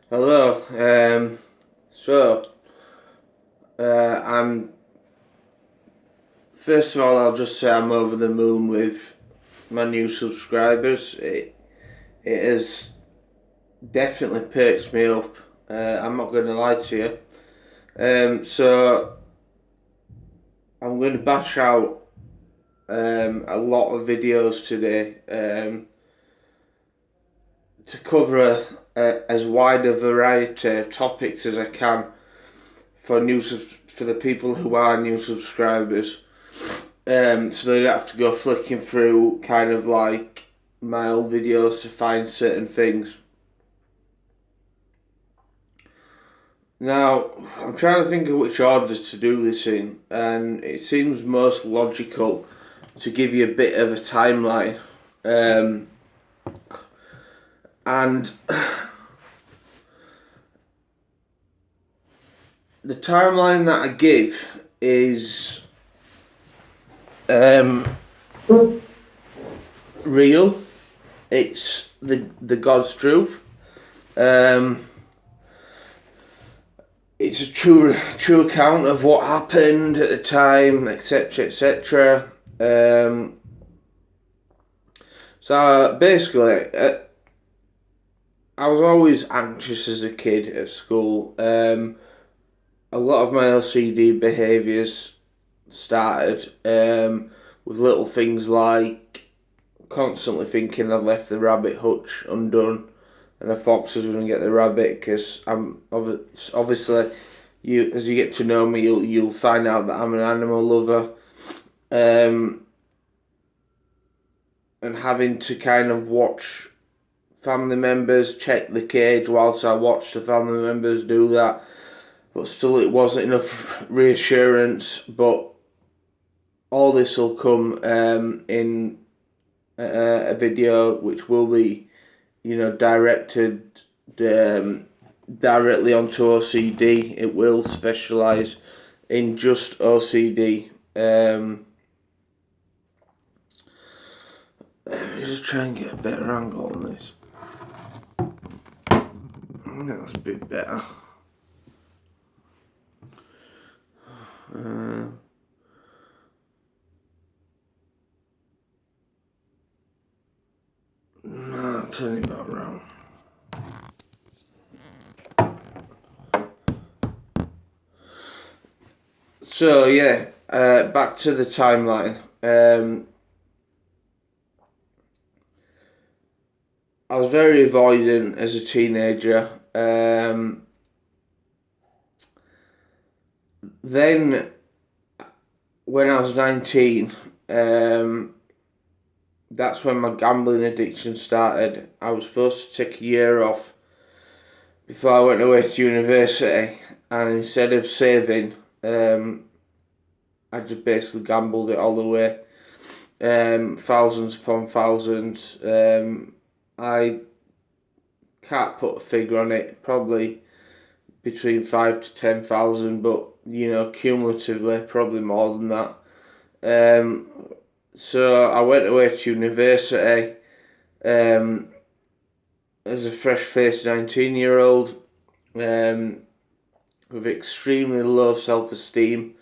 Hello. So, I'm first of all, I'll just say I'm over the moon with my new subscribers. It has definitely perks me up. I'm not going to lie to you. So I'm going to bash out a lot of videos today to cover as wide a variety of topics as I can for the people who are new subscribers. So they don't have to go flicking through kind of like my old videos to find certain things. Now, I'm trying to think of which order to do this in, and it seems most logical to give you a bit of a timeline. And the timeline that I give is real. It's the God's truth. It's a true account of what happened at the time, etc., etc. So basically, I was always anxious as a kid at school. A lot of my LCD behaviours started with little things like constantly thinking I'd left the rabbit hutch undone and a fox was going to get the rabbit, because I'm obviously, you as you get to know me, you'll find out that I'm an animal lover, and having to kind of watch family members check the cage whilst I watched the family members do that, but still it wasn't enough reassurance. But all this will come in a video which will be, directed directly onto OCD. It will specialise in just OCD. Just try and get a better angle on this. That's a bit better. No, I'll turn it back round. So yeah, back to the timeline. I was very avoidant as a teenager. Then, when I was 19, that's when my gambling addiction started. I was supposed to take a year off before I went away to university, and instead of saving, I just basically gambled it all away. Thousands upon thousands. I can't put a figure on it, probably between 5 to 10,000, but cumulatively probably more than that. So I went away to university as a fresh-faced 19-year-old with extremely low self-esteem.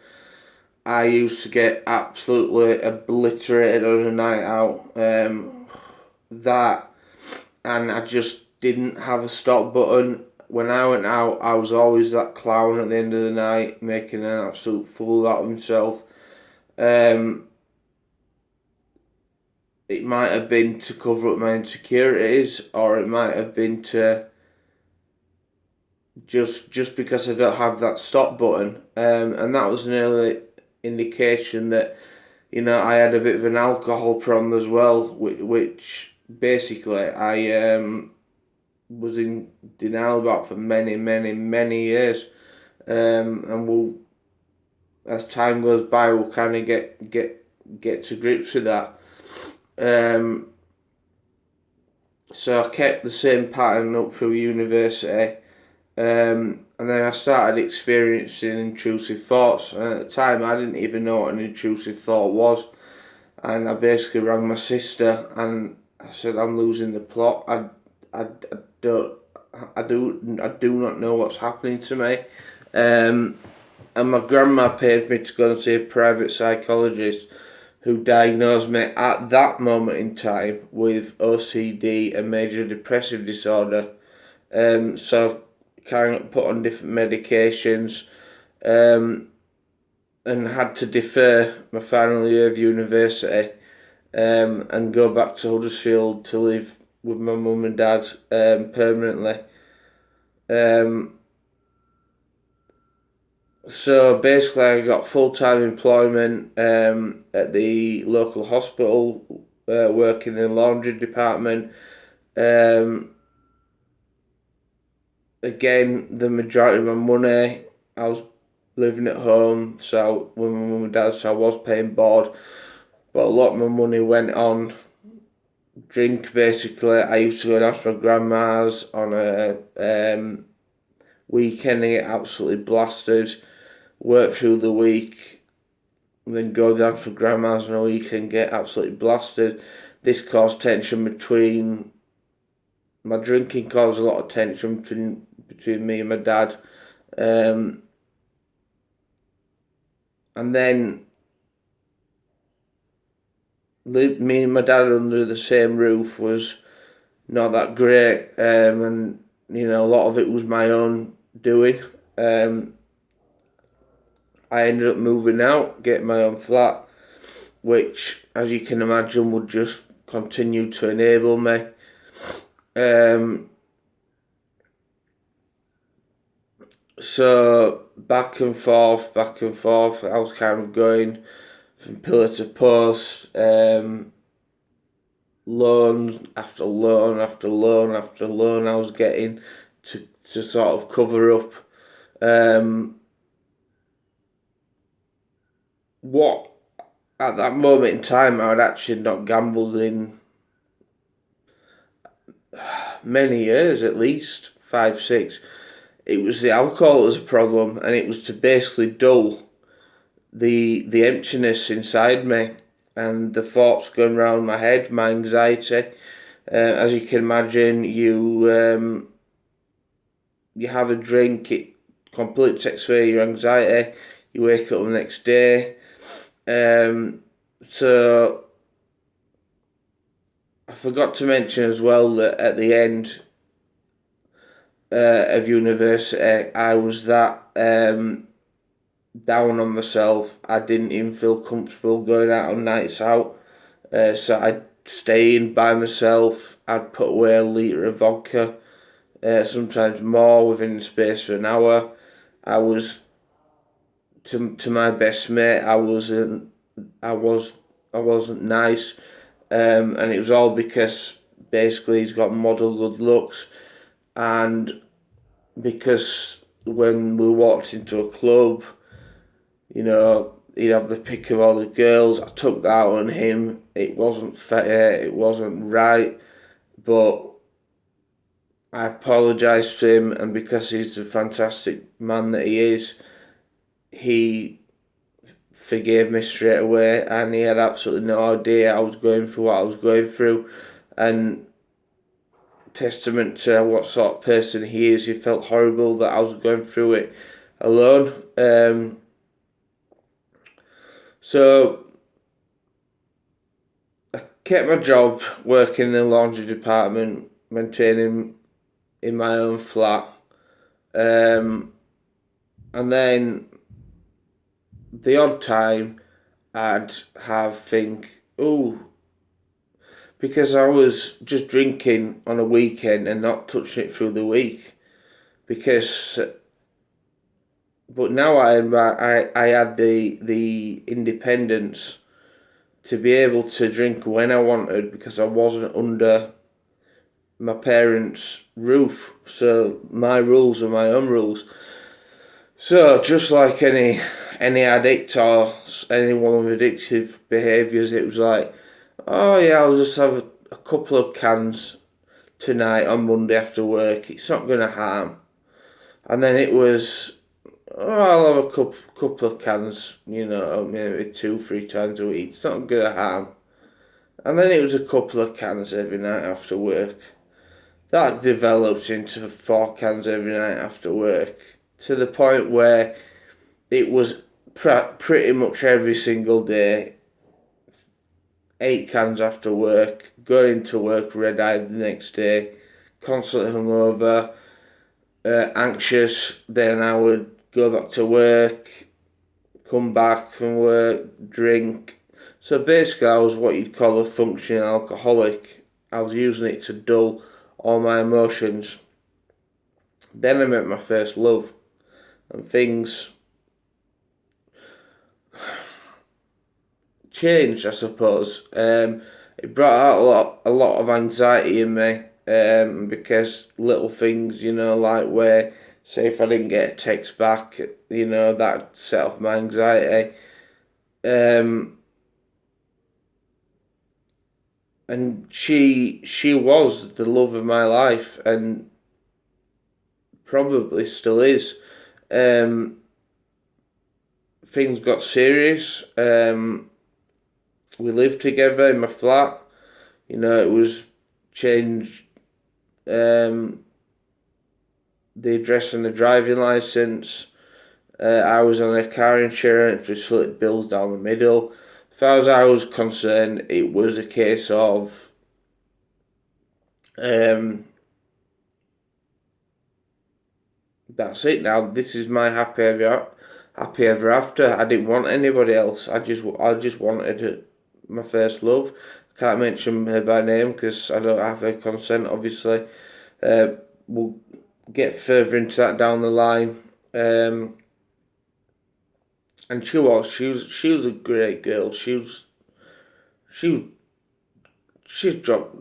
I used to get absolutely obliterated on a night out. And I just didn't have a stop button. When I went out, I was always that clown at the end of the night, making an absolute fool out of himself. It might have been to cover up my insecurities, or it might have been to just because I don't have that stop button. And that was an early indication that, I had a bit of an alcohol problem as well, which basically I was in denial about for many, many, many years. And we'll, as time goes by, we'll kind of get to grips with that. So I kept the same pattern up through university, and then I started experiencing intrusive thoughts. And at the time, I didn't even know what an intrusive thought was, and I basically rang my sister and I said, "I'm losing the plot. I don't. I do not know what's happening to me. And my grandma paid me to go and see a private psychologist who diagnosed me at that moment in time with OCD and major depressive disorder. So kind of put on different medications, and had to defer my final year of university, and go back to Huddersfield to live with my mum and dad, permanently. So basically, I got full-time employment at the local hospital, working in the laundry department. Um, Again, the majority of my money, I was living at home, so with my mum and dad, so I was paying board. But a lot of my money went on drink, basically. I used to go down to my grandma's on a weekend and get absolutely blasted, work through the week, and then go down to grandma's on a weekend and get absolutely blasted. This caused tension between my drinking caused a lot of tension between me and my dad. And then me and my dad under the same roof was not that great. And a lot of it was my own doing. I ended up moving out, getting my own flat, which, as you can imagine, would just continue to enable me. So back and forth, I was kind of going from pillar to post, loan after loan after loan after loan I was getting to sort of cover up what at that moment in time I had actually not gambled in many years, at least 5, 6. It was the alcohol that was a problem, and it was to basically dull the emptiness inside me and the thoughts going around my head, my anxiety. As you can imagine, you have a drink, it completely takes away your anxiety. You wake up the next day. So I forgot to mention as well that at the end of university, I was that down on myself. I didn't even feel comfortable going out on nights out. So I'd stay in by myself. I'd put away a litre of vodka, sometimes more, within the space of an hour. I was to my best mate. I wasn't nice, and it was all because basically he's got model good looks, and because when we walked into a club, he'd have the pick of all the girls. I took that out on him. It wasn't fair. It wasn't right, but I apologised to him, and because he's the fantastic man that he is, he forgave me straight away, and he had absolutely no idea I was going through what I was going through. And testament to what sort of person he is, he felt horrible that I was going through it alone. So I kept my job working in the laundry department, maintaining in my own flat, and then the odd time I'd think, because I was just drinking on a weekend and not touching it through the week. But now I had the independence to be able to drink when I wanted, because I wasn't under my parents' roof. So my rules are my own rules. So just like any addict or anyone with addictive behaviours, it was like, oh yeah, I'll just have a couple of cans tonight on Monday after work. It's not going to harm. And then it was, I'll have a couple of cans, maybe 2, 3 times a week. It's not going to harm. And then it was a couple of cans every night after work. that developed into 4 cans every night after work, to the point where it was pretty much every single day. 8 cans after work, going to work red-eyed the next day, constantly hungover, anxious. Then I would go back to work, come back from work, drink. So basically, I was what you'd call a functioning alcoholic. I was using it to dull all my emotions. Then I met my first love, and things changed, I suppose. It brought out a lot of anxiety in me, because little things, like where, say, if I didn't get a text back, that set off my anxiety. And she was the love of my life, and probably still is. Things got serious. We lived together in my flat. It was changed. The address and the driving license. I was on a car insurance, which split bills down the middle. As far as I was concerned, it was a case of that's it now. This is my happy ever after. I didn't want anybody else. I just wanted my first love. Can't mention her by name because I don't have her consent, obviously. We'll get further into that down the line. And she was a great girl. She's dropped.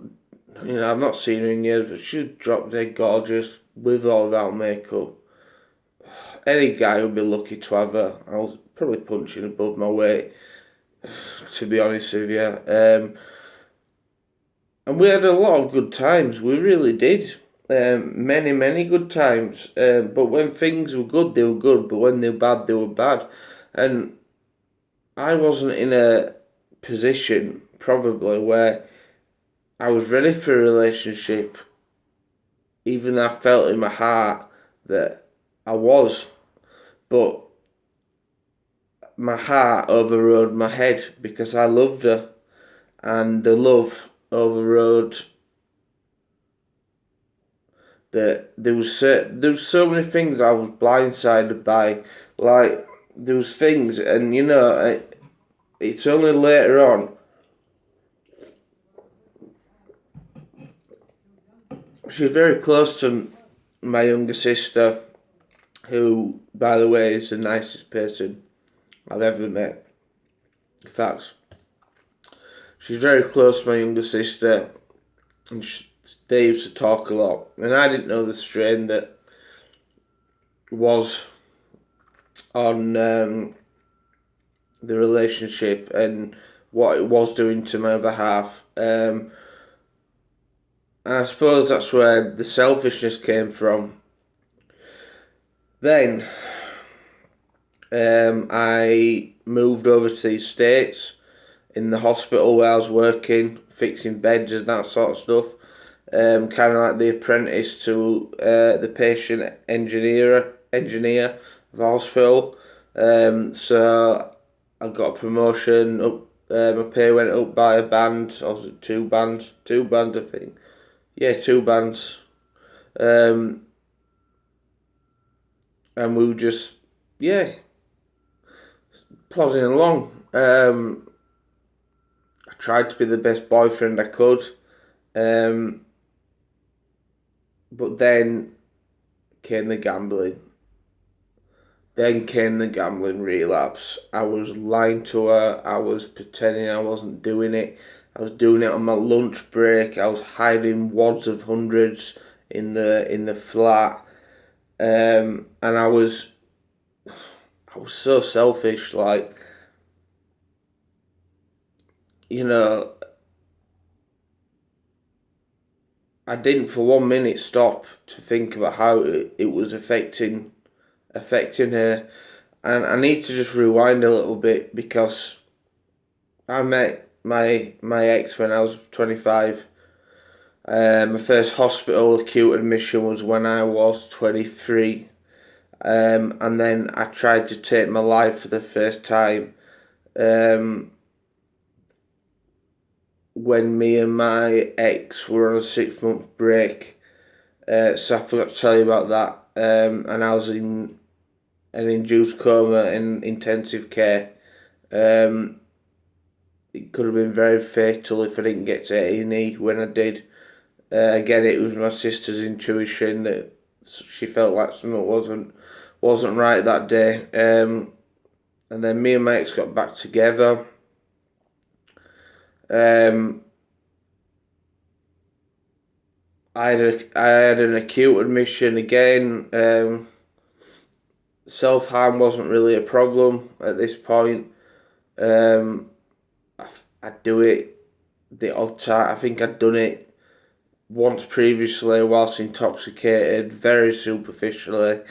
I've not seen her in years, but she's drop dead gorgeous with or without makeup. Any guy would be lucky to have her. I was probably punching above my weight, to be honest with you. And we had a lot of good times. We really did. Many, many good times. But when things were good, they were good. But when they were bad, they were bad. And I wasn't in a position, probably, where I was ready for a relationship, even though I felt in my heart that I was. But my heart overrode my head because I loved her, and the love overrode that. There was so many things I was blindsided by. Like, there was things, and it's only later on. She was very close to my younger sister, who, by the way, is the nicest person I've ever met. In fact, she's very close to my younger sister, and they used to talk a lot. And I didn't know the strain that was on the relationship and what it was doing to my other half. And I suppose that's where the selfishness came from. Then I moved over to the States in the hospital where I was working, fixing beds and that sort of stuff. Kind of like the apprentice to the patient engineer of the hospital. So I got a promotion up. My pay went up by a band. I was at two bands, I think. Yeah, 2 bands. And we were just, plodding along. I tried to be the best boyfriend I could. But then came the gambling. Then came the gambling relapse. I was lying to her. I was pretending I wasn't doing it. I was doing it on my lunch break. I was hiding wads of hundreds in the flat. And I was so selfish. Like, I didn't for 1 minute stop to think about how it was affecting her. And I need to just rewind a little bit because I met my ex when I was 25, My first hospital acute admission was when I was 23. And then I tried to take my life for the first time when me and my ex were on a 6-month break. So I forgot to tell you about that. And I was in an induced coma in intensive care. It could have been very fatal if I didn't get to A&E when I did. Again, it was my sister's intuition that she felt like something wasn't right that day. And then me and my ex got back together. I had an acute admission again. Self-harm wasn't really a problem at this point. I'd do it the odd time. I think I'd done it once previously whilst intoxicated, very superficially.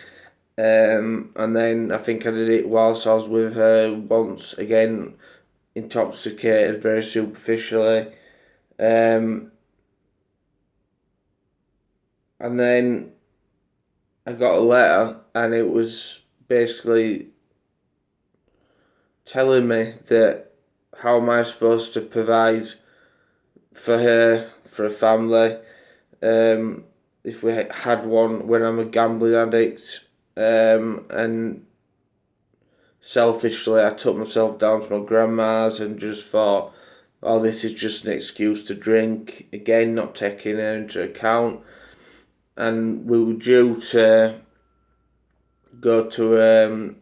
And then I think I did it whilst I was with her once again, intoxicated, very superficially. And then I got a letter, and it was basically telling me that how am I supposed to provide for her, for a family, if we had one, when I'm a gambling addict. And selfishly, I took myself down to my grandma's and just thought, oh, this is just an excuse to drink. Again, not taking her into account. And we were due to go to a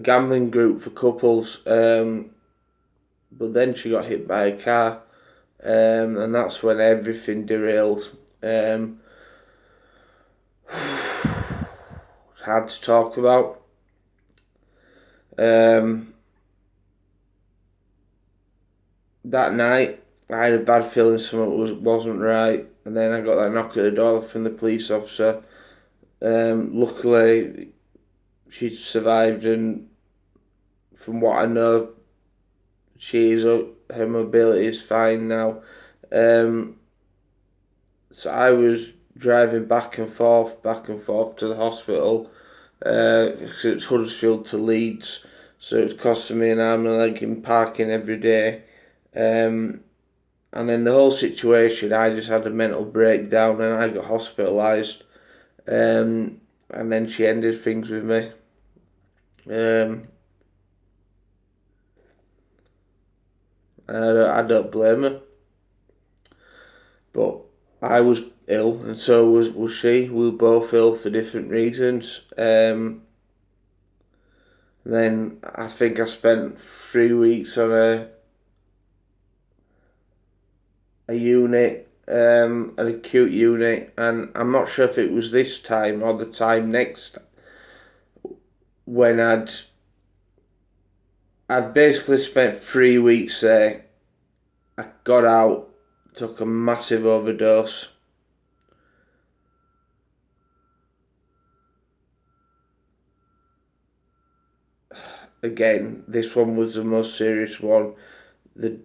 gambling group for couples. But then she got hit by a car. And that's when everything derailed. Hard to talk about. That night, I had a bad feeling something wasn't right, and then I got that knock at the door from the police officer. Luckily, she survived, and from what I know, her mobility is fine now. So I was driving back and forth to the hospital. Because it's Huddersfield to Leeds, so it was costing me an arm and a leg in parking every day. And then the whole situation, I just had a mental breakdown and I got hospitalised. And then she ended things with me. I don't blame her. But I was ill, and so was she. We were both ill for different reasons. Then I think I spent 3 weeks on a unit, an acute unit, and I'm not sure if it was this time or the time next when I'd basically spent 3 weeks there. I got out, took a massive overdose. Again, this one was the most serious one. The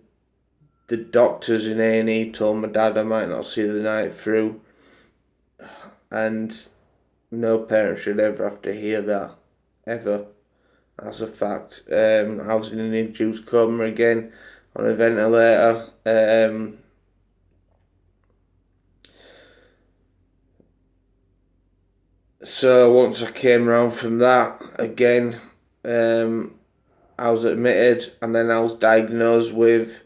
doctors in A&E told my dad I might not see the night through, and no parent should ever have to hear that, ever. That's a fact. I was in an induced coma again on a ventilator. So once I came around from that, again, I was admitted, and then I was diagnosed with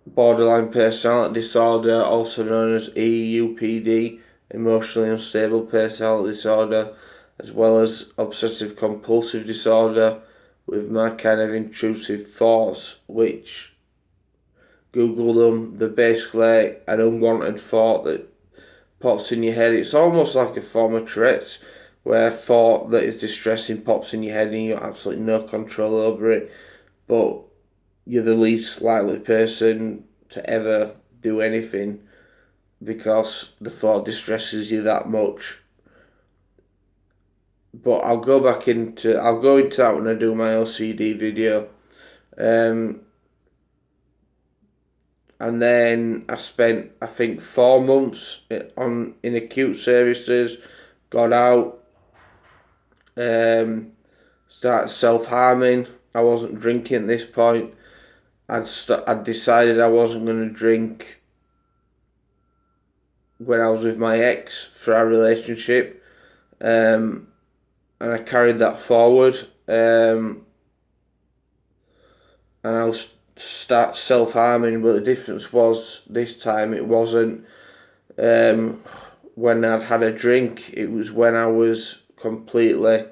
borderline personality disorder, also known as EUPD, emotionally unstable personality disorder, as well as obsessive compulsive disorder, with my kind of intrusive thoughts, which Google them. They're basically an unwanted thought that pops in your head. It's almost like a form of Tourette's, where a thought that is distressing pops in your head and you have absolutely no control over it, but you're the least likely person to ever do anything because the thought distresses you that much. But I'll go into that when I do my OCD video. and then I spent, I think, 4 months in acute services. Got out, started self harming. I wasn't drinking at this point. I'd decided I wasn't going to drink when I was with my ex for our relationship, and I carried that forward. And I was start self harming, but the difference was this time it wasn't when I'd had a drink. It was when I was completely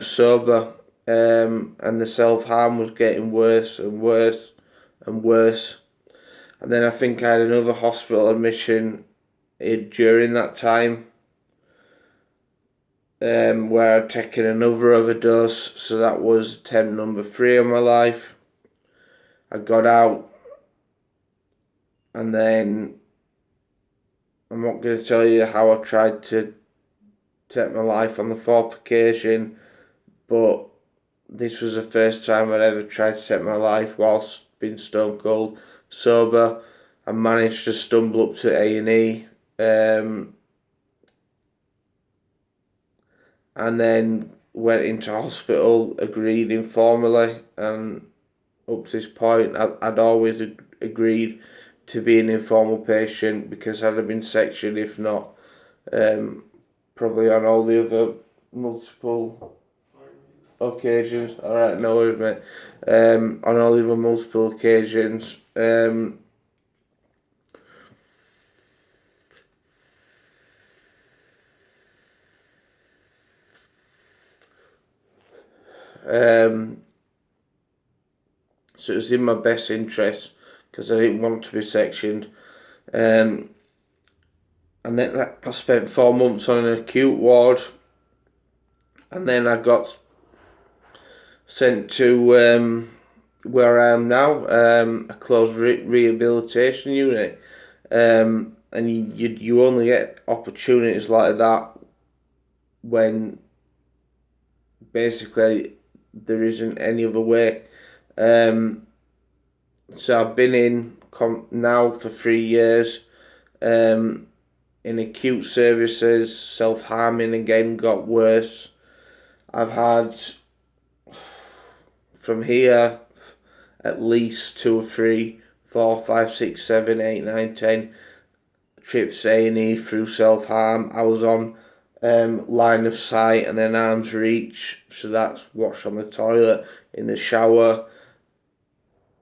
sober, and the self harm was getting worse and worse and worse. And then I think I had another hospital admission during that time, where I'd taken another overdose. So that was attempt number 3 of my life. I got out, and then I'm not going to tell you how I tried to take my life on the 4th occasion, but this was the first time I'd ever tried to take my life whilst being stone cold sober. I managed to stumble up to A&E, and then went into hospital, agreed informally, and up to this point I'd always agreed to be an informal patient, because I'd have been sectioned, if not probably on all the other multiple occasions. Alright, no worries, mate. On all the other multiple occasions. So it was in my best interest, because I didn't want to be sectioned. And then I spent 4 months on an acute ward, and then I got sent to where I am now, a closed rehabilitation unit. And you only get opportunities like that when basically there isn't any other way. So I've been in now for 3 years, in acute services. Self harming again got worse. I've had from here at least 2 or 3, 4, 5, 6, 7, 8, 9, 10 trips A&E through self harm. I was on line of sight and then arm's reach, so that's wash on the toilet, in the shower,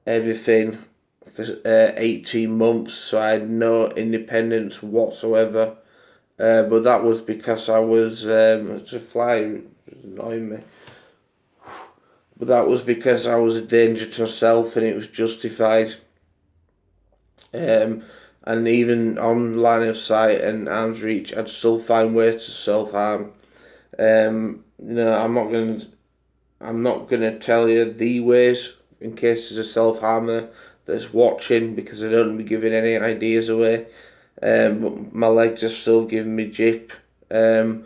everything, for 18 months. So I had no independence whatsoever. But that was because I was it's a fly annoying me. But that was because I was a danger to myself, and it was justified. And even on line of sight and arm's reach, I'd still find ways to self harm. I'm not gonna tell you the ways in case there's a self harmer that's watching, because I don't be giving any ideas away. But my legs are still giving me jip. I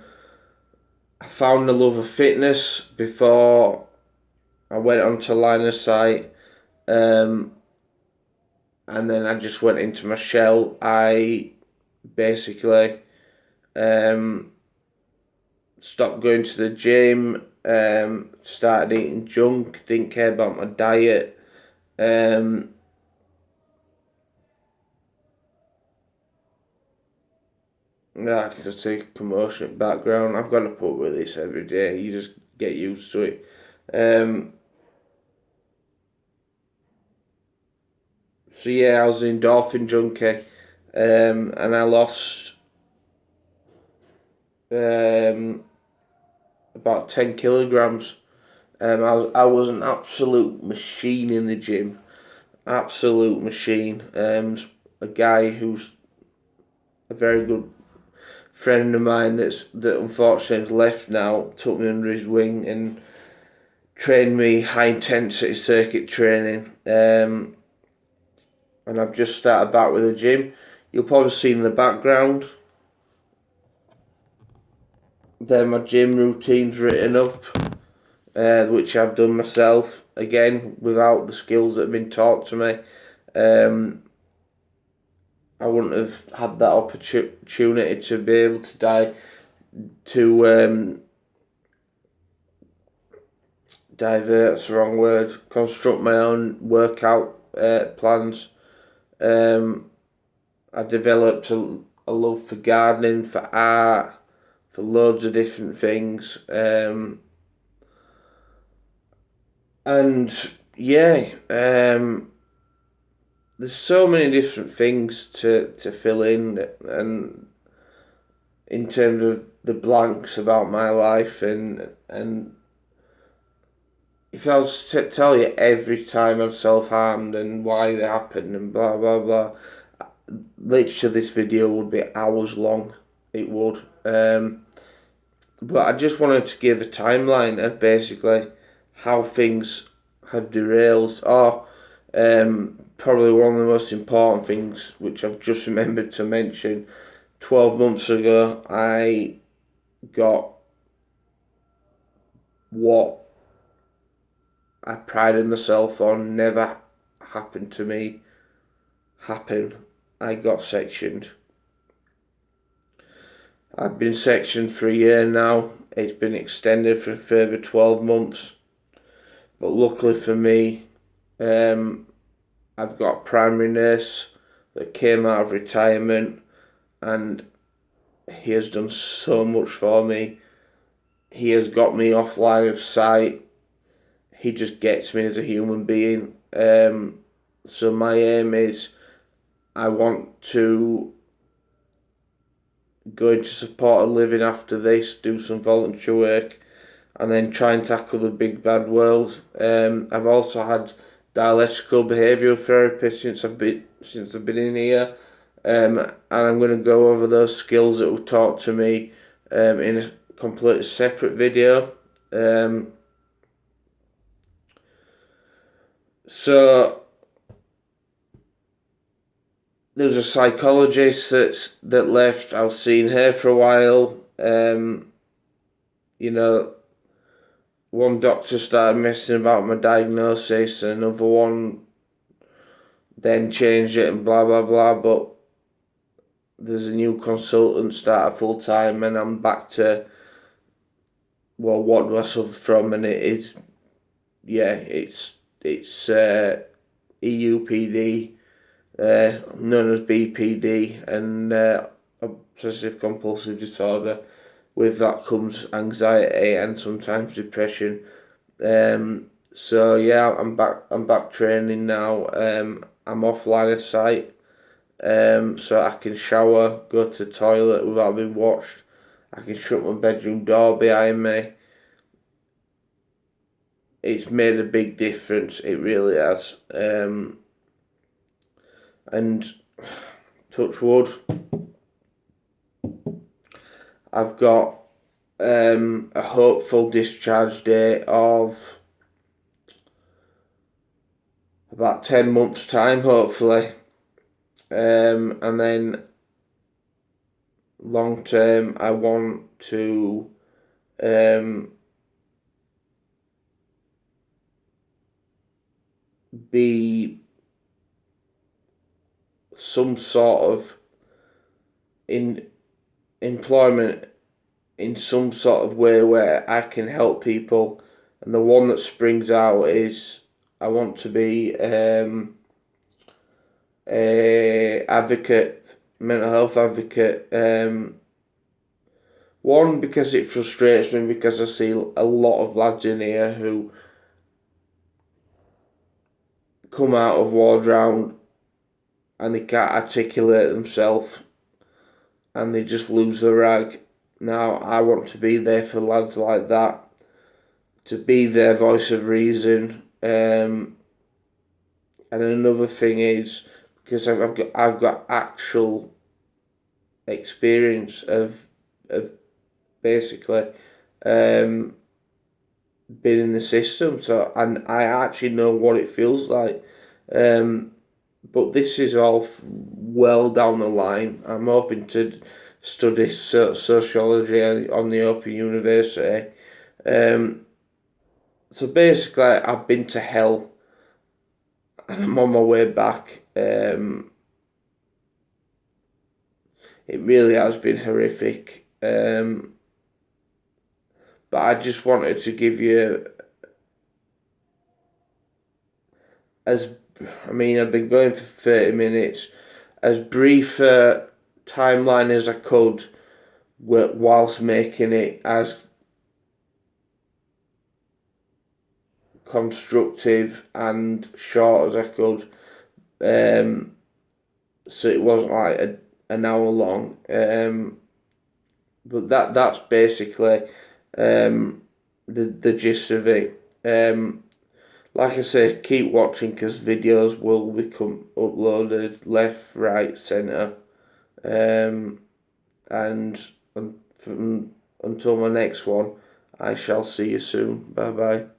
found the love of fitness before I went onto line of sight. And then I just went into my shell. I basically stopped going to the gym, started eating junk, didn't care about my diet. Just a commotion background. I've got to put with this every day. You just get used to it. So yeah, I was an endorphin junkie, and I lost about 10 kilograms. I was an absolute machine in the gym, absolute machine. A guy who's a very good friend of mine that unfortunately has left now took me under his wing and trained me high intensity circuit training. And I've just started back with the gym. You'll probably see in the background there my gym routines written up, which I've done myself, again without the skills that have been taught to me. I wouldn't have had that opportunity to be able to to divert's the wrong word, construct my own workout plans. I developed a love for gardening, for art, for loads of different things. And yeah, there's so many different things to fill in, and in terms of the blanks about my life, and if I was to tell you every time I've self-harmed and why they happened and blah blah blah, literally this video would be hours long. It would. But I just wanted to give a timeline of basically how things have derailed. Probably one of the most important things, which I've just remembered to mention, 12 months ago, I got what I prided myself on never happened to me happen. I got sectioned. I've been sectioned for a year now. It's been extended for a further 12 months. But luckily for me, I've got a primary nurse that came out of retirement, and he has done so much for me. He has got me off line of sight. He just gets me as a human being. So my aim is I want to go into supported living after this, do some volunteer work, and then try and tackle the big bad world. I've also had dialectical behavioural therapy since I've been in here, and I'm going to go over those skills that were taught to me in a completely separate video. So there was a psychologist that left. I was seeing her for a while. One doctor started messing about my diagnosis, and another one then changed it and blah blah blah. But there's a new consultant started full time, and I'm back to, well, what do I suffer from? And it is, yeah, it's EUPD, known as BPD, and obsessive compulsive disorder. With that comes anxiety and sometimes depression. So yeah, I'm back training now. I'm off line of sight. So I can shower, go to the toilet without being watched. I can shut my bedroom door behind me. It's made a big difference. It really has. And touch wood, I've got a hopeful discharge date of about 10 months' time, hopefully. And then long term, I want to be some sort of in employment in some sort of way where I can help people. And the one that springs out is I want to be a advocate, mental health advocate. One, because it frustrates me, because I see a lot of lads in here who come out of ward round and they can't articulate themselves and they just lose the rag. Now, I want to be there for lads like that, to be their voice of reason. And another thing is, because I've got actual experience of basically being in the system, so and I actually know what it feels like. But this is all well down the line. I'm hoping to study sociology on the Open University. So basically, I've been to hell, and I'm on my way back. It really has been horrific. But I just wanted to give you I've been going for 30 minutes, as brief a timeline as I could, whilst making it as constructive and short as I could. So it wasn't like an hour long. But that's basically the gist of it. Like I say, keep watching because videos will become uploaded left, right, centre. And until my next one, I shall see you soon. Bye bye.